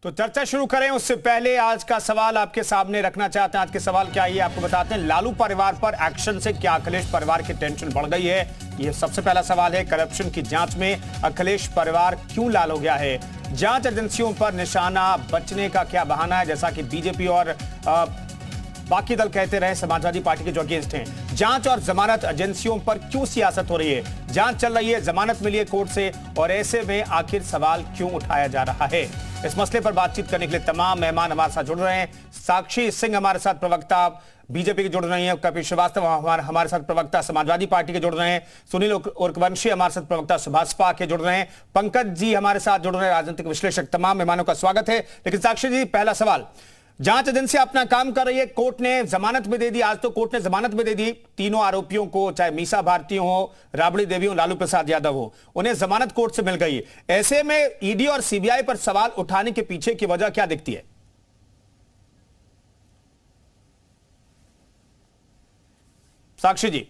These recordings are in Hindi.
तो चर्चा शुरू करें उससे पहले आज का सवाल आपके सामने रखना चाहते हैं। आज के सवाल क्या है आपको बताते हैं। लालू परिवार पर एक्शन से क्या अखिलेश परिवार की टेंशन बढ़ गई है, ये सबसे पहला सवाल है। करप्शन की जांच में अखिलेश परिवार क्यों लाल हो गया है? जांच एजेंसियों पर निशाना बचने का क्या बहाना है, जैसा कि बीजेपी और बाकी दल कहते रहे समाजवादी पार्टी के जो अगेंस्ट हैं। जांच और जमानत एजेंसियों पर क्यों सियासत हो रही है? जांच चल रही है, जमानत मिली है कोर्ट से, और ऐसे में आखिर सवाल क्यों उठाया जा रहा है? इस मसले पर बातचीत करने के लिए तमाम मेहमान हमारे साथ जुड़ रहे हैं। साक्षी सिंह हमारे साथ प्रवक्ता बीजेपी के जुड़ रहे हैं, कपिल श्रीवास्तव हमारे साथ प्रवक्ता समाजवादी पार्टी के जुड़ रहे हैं, सुनील उर्कवंशी हमारे साथ प्रवक्ता भाजपा के जुड़ रहे हैं, पंकज जी हमारे साथ जुड़ रहे हैं, राजनीतिक विश्लेषक। तमाम मेहमानों का स्वागत है। लेकिन साक्षी जी, पहला सवाल, जांच एजेंसी अपना काम कर रही है, कोर्ट ने जमानत भी दे दी। आज तो कोर्ट ने जमानत भी दे दी तीनों आरोपियों को, चाहे मीसा भारती हो, राबड़ी देवी हो, लालू प्रसाद यादव हो, उन्हें जमानत कोर्ट से मिल गई। ऐसे में ईडी और सीबीआई पर सवाल उठाने के पीछे की वजह क्या दिखती है? साक्षी जी,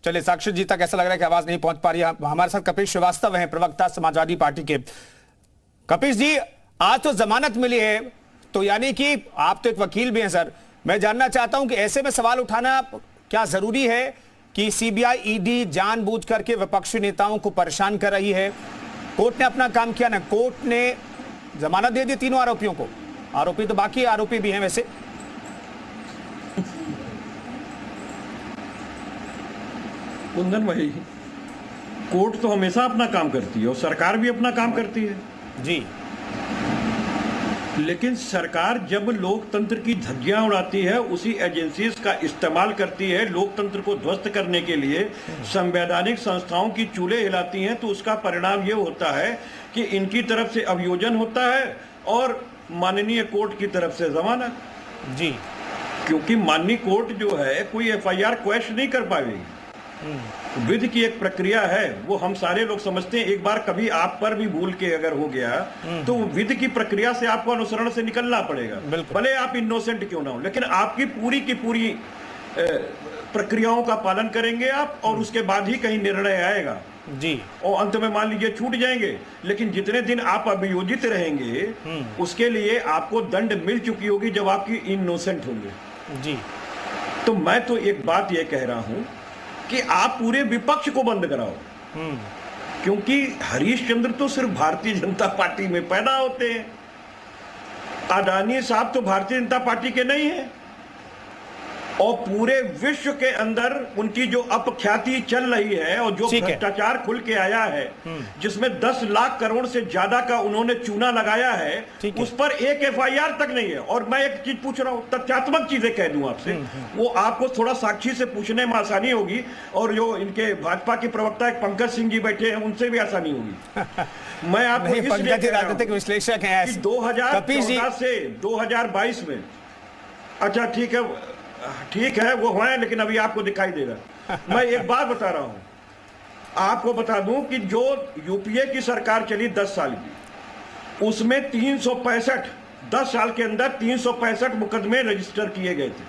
चलिए साक्षी जी तक ऐसा लग रहा है कि आवाज नहीं पहुंच पा रही है। हमारे साथ कपिल श्रीवास्तव हैं, प्रवक्ता समाजवादी पार्टी के। कपिल जी, आज तो जमानत मिली है, तो यानी कि आप तो एक वकील भी हैं सर, मैं जानना चाहता हूं कि ऐसे में सवाल उठाना क्या जरूरी है कि सीबीआई ईडी जानबूझ करके विपक्षी नेताओं को परेशान कर रही है? कोर्ट ने अपना काम किया ना, कोर्ट ने जमानत दे दी तीनों आरोपियों को। आरोपी तो बाकी आरोपी भी हैं वैसे। कुंदन भाई, कोर्ट तो हमेशा अपना काम करती है और सरकार भी अपना काम करती है जी। लेकिन सरकार जब लोकतंत्र की धज्जियां उड़ाती है, उसी एजेंसीज का इस्तेमाल करती है लोकतंत्र को ध्वस्त करने के लिए, संवैधानिक संस्थाओं की चूल्हे हिलाती हैं, तो उसका परिणाम ये होता है कि इनकी तरफ से अभियोजन होता है और माननीय कोर्ट की तरफ से जमानत जी। क्योंकि माननीय कोर्ट जो है कोई एफआईआर क्वेश्चन नहीं कर पाएगी। विधि की एक प्रक्रिया है, वो हम सारे लोग समझते हैं। एक बार कभी आप पर भी भूल के अगर हो गया तो विधि की प्रक्रिया से आपको अनुसरण से निकलना पड़ेगा, भले आप इनोसेंट क्यों ना हो, लेकिन आपकी पूरी की पूरी प्रक्रियाओं का पालन करेंगे आप, और उसके बाद ही कहीं निर्णय आएगा जी। और अंत में मान लीजिए छूट जाएंगे, लेकिन जितने दिन आप अभियोजित रहेंगे उसके लिए आपको दंड मिल चुकी होगी जब आपकी इनोसेंट होंगे जी। तो मैं तो एक बात यह कह रहा हूं कि आप पूरे विपक्ष को बंद कराओ, क्योंकि हरीश चंद्र तो सिर्फ भारतीय जनता पार्टी में पैदा होते हैं। अडानी साहब तो भारतीय जनता पार्टी के नहीं हैं, और पूरे विश्व के अंदर उनकी जो अपख्याति चल रही है और जो भ्रष्टाचार खुल के आया है, जिसमें 10 लाख करोड़ से ज्यादा का उन्होंने चूना लगाया है, उस पर एक एफआईआर तक नहीं है। और मैं एक चीज पूछ रहा हूं, तथ्यात्मक चीजें कह दूं आपसे, वो आपको थोड़ा साक्षी से पूछने में आसानी होगी, और जो इनके भाजपा के प्रवक्ता पंकज सिंह जी बैठे हैं उनसे भी आसानी होगी। मैं आपको इसलिए राजनीतिक विश्लेषक हैं 2014 से 2022 में, अच्छा ठीक है वो है, लेकिन अभी आपको दिखाई देगा। मैं एक बात बता रहा हूं, आपको बता दूं कि जो यूपीए की सरकार चली 10 साल की, उसमें 365 10 साल के अंदर 365 मुकदमे रजिस्टर किए गए थे,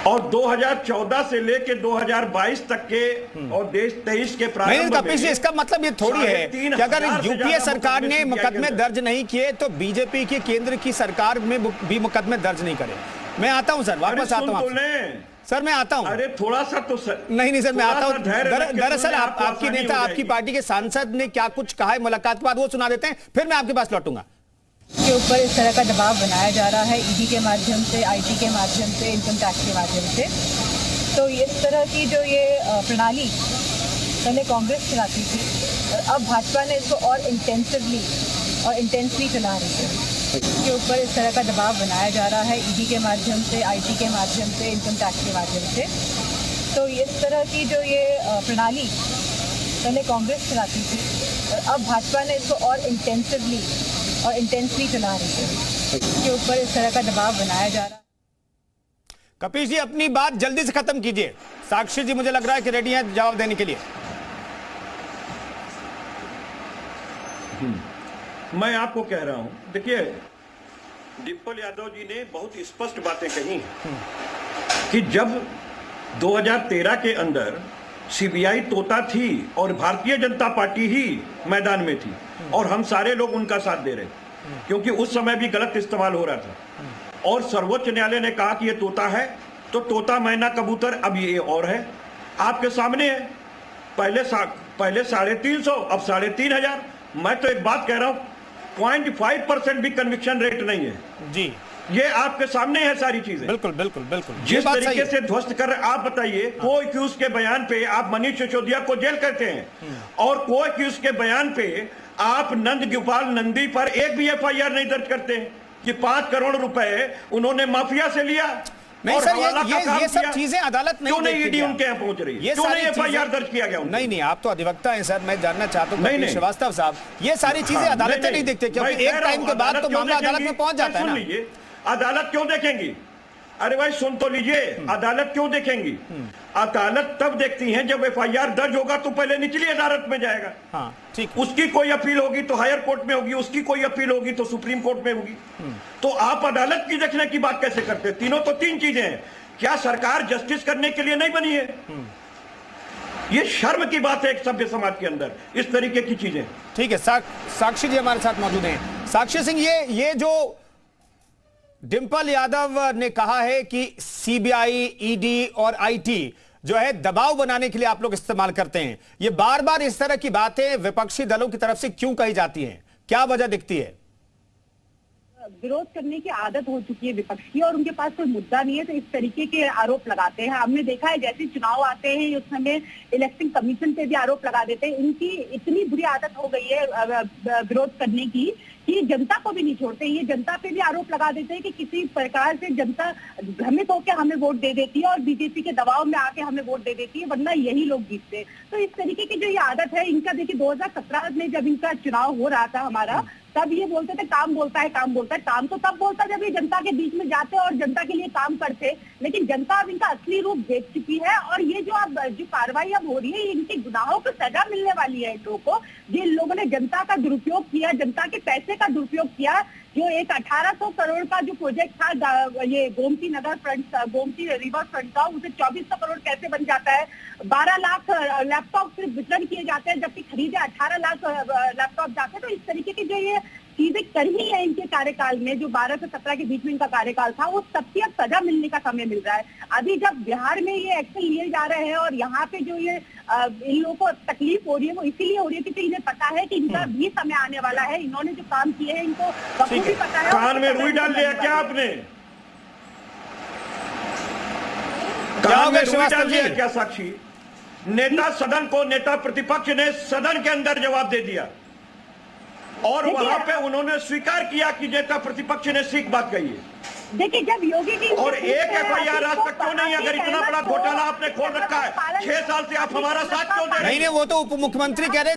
और 2014 से लेके 2022 तक के और 23 के प्रारंभ में, इसका मतलब ये थोड़ी है कि अगर यूपीए सरकार ने मुकदमे दर्ज नहीं किए तो बीजेपी की केंद्र की सरकार में भी मुकदमे दर्ज नहीं करे। मैं आता हूं सर, वापस आता हूं सर, मैं आता हूं। अरे थोड़ा सा तो सर, नहीं सर, मैं आता हूं। दरअसल आपकी नेता, आपकी पार्टी के सांसद ने क्या कुछ कहा है मुलाकात के बाद, वो सुना देते हैं, फिर मैं आपके पास लौटूंगा। के ऊपर इस तरह का दबाव बनाया जा रहा है, ईडी के माध्यम से, आईटी के माध्यम से, इनकम टैक्स के माध्यम से। तो इस तरह की जो ये प्रणाली पहले कांग्रेस चलाती थी, और अब भाजपा ने इसको और इंटेंसली चला रही है। के ऊपर इस तरह का दबाव बनाया जा रहा है, ईडी के माध्यम से, आईटी के माध्यम से, इनकम टैक्स के माध्यम से। तो इस तरह की जो ये प्रणाली पहले कांग्रेस चलाती थी, और अब भाजपा ने इसको और इंटेंसली चला रही है। के ऊपर इस तरह का दबाव बनाया जा रहा है। कपिल जी, अपनी बात जल्दी से खत्म कीजिए। साक्षी जी मुझे लग रहा है कि रेडी हैं जवाब देने के लिए। मैं आपको कह रहा हूं, देखिए डिम्पल यादव जी ने बहुत स्पष्ट बातें कही कि जब 2013 के अंदर सीबीआई तोता थी और भारतीय जनता पार्टी ही मैदान में थी और हम सारे लोग उनका साथ दे रहे थे, क्योंकि उस समय भी गलत इस्तेमाल हो रहा था। और सर्वोच्च न्यायालय ने कहा कि ये तोता है, तो तोता मैना कबूतर अब ये और है, आपके सामने है। पहले 350, अब 3500। मैं तो एक बात कह रहा हूं, 0.5% भी कन्विक्शन रेट नहीं है जी, ये आपके सामने है सारी चीजें। बिल्कुल बिल्कुल बिल्कुल, जिस तरीके से ध्वस्त कर रहे, आप बताइए, को एक्यूज के बयान पे आप मनीष सिसोदिया को जेल करते हैं और को एक्यूज के बयान पे आप नंद गोपाल नंदी पर एक भी एफआईआर नहीं दर्ज करते हैं कि 5 करोड़ रुपए उन्होंने माफिया से लिया। नहीं और सर, हवाला का काम ये सब किया। चीजें अदालत नहीं क्यों नहीं देखती ईडी क्या? उनके यहाँ पहुंच रही है? ये क्यों सारी नहीं एफआईआर चीजें- दर्ज किया गया उनके? नहीं, आप तो अधिवक्ता हैं सर, मैं जानना चाहता हूं नहीं, कपिल नहीं। श्रीवास्तव साहब, ये सारी चीजें अदालतें नहीं देखते, क्योंकि एक टाइम के बाद तो मामला अदालत में पहुंच जाता है ना। सुन लीजिए, अदालत क्यों देखेंगी? अरे भाई सुन तो लीजिए, अदालत क्यों देखेंगी? अदालत तब देखती है जब एफआईआर दर्ज होगा तो पहले निचली अदालत में जाएगा। हाँ ठीक, उसकी कोई अपील होगी तो हायर कोर्ट में होगी, उसकी कोई अपील होगी तो सुप्रीम कोर्ट में होगी। तो आप अदालत की देखने की बात कैसे करते हैं? तीनों तो तीन चीजें हैं। क्या सरकार जस्टिस करने के लिए नहीं बनी है? ये शर्म की बात है एक सभ्य समाज के अंदर, इस तरीके की चीजें। ठीक है, साक्षी जी हमारे साथ मौजूद हैं। साक्षी सिंह, ये जो डिंपल यादव ने कहा है कि सीबीआई, ईडी और आईटी जो है दबाव बनाने के लिए आप लोग इस्तेमाल करते हैं, ये बार बार इस तरह की बातें विपक्षी दलों की तरफ से क्यों कही जाती हैं? क्या वजह दिखती है? विरोध करने की आदत हो चुकी है विपक्ष की और उनके पास कोई मुद्दा नहीं है तो इस तरीके के आरोप लगाते हैं। हमने देखा है जैसे चुनाव आते हैं उस समय इलेक्शन कमीशन पे भी आरोप लगा देते हैं। इनकी इतनी बुरी आदत हो गई है विरोध करने की कि जनता को भी नहीं छोड़ते। ये जनता पे भी आरोप लगा देते हैं कि किसी प्रकार से जनता भ्रमित होकर हमें वोट दे देती है और बीजेपी के दबाव में आके हमें वोट दे देती है, वरना यही लोग जीतते हैं। तो इस तरीके की जो ये आदत है इनका, देखिए 2017 में जब इनका चुनाव हो रहा था हमारा, तब ये बोलते थे काम बोलता है, काम बोलता है। काम तो तब बोलता जब ये जनता के बीच में जाते और जनता के लिए काम करते, लेकिन जनता अब इनका असली रूप देख चुकी है। और ये जो कार्रवाई अब हो रही है, इनके गुनाहों को सजा मिलने वाली है इन लोगों को। जिन लोगों ने जनता का दुरुपयोग किया, जनता के पैसे का दुरुपयोग किया, जो एक 1800 करोड़ का जो प्रोजेक्ट था ये Gomti Nagar front, Gomti river front का, उसे 2400 करोड़ कैसे बन जाता है? 12 लाख लैपटॉप सिर्फ वितरण किए जाते हैं जबकि खरीदे 18 लाख लैपटॉप जाते हैं। तो इस तरीके की जो ये चीजें करी है इनके कार्यकाल में, जो 12 से 17 के बीच में इनका कार्यकाल था, वो सबकी अब सजा मिलने का समय मिल रहा है। अभी जब बिहार में ये एक्शन लिए जा रहे हैं और यहाँ पे जो ये इन लोगों को तकलीफ हो रही है वो इसीलिए हो रही है क्योंकि इन्हें पता है कि इनका भी समय आने वाला है। इन्होंने जो काम किए हैं इनको बखूबी पता है। कान में रुई डाल लिया क्या आपने? कान में रुई डाल लिया क्या साक्षी? नेता सदन को, नेता प्रतिपक्ष ने सदन के अंदर जवाब दे दिया और वहां पे उन्होंने स्वीकार किया कि नेता प्रतिपक्ष ने सीख बात कही है। देखिए जब योगी जी और एक एफआईआर आज तक क्यों नहीं? अगर इतना बड़ा घोटाला आपने खोल रखा है, 6 साल से आप हमारा साथ क्यों दे रहे हैं? नहीं, वो तो उप मुख्यमंत्री कह रहे हैं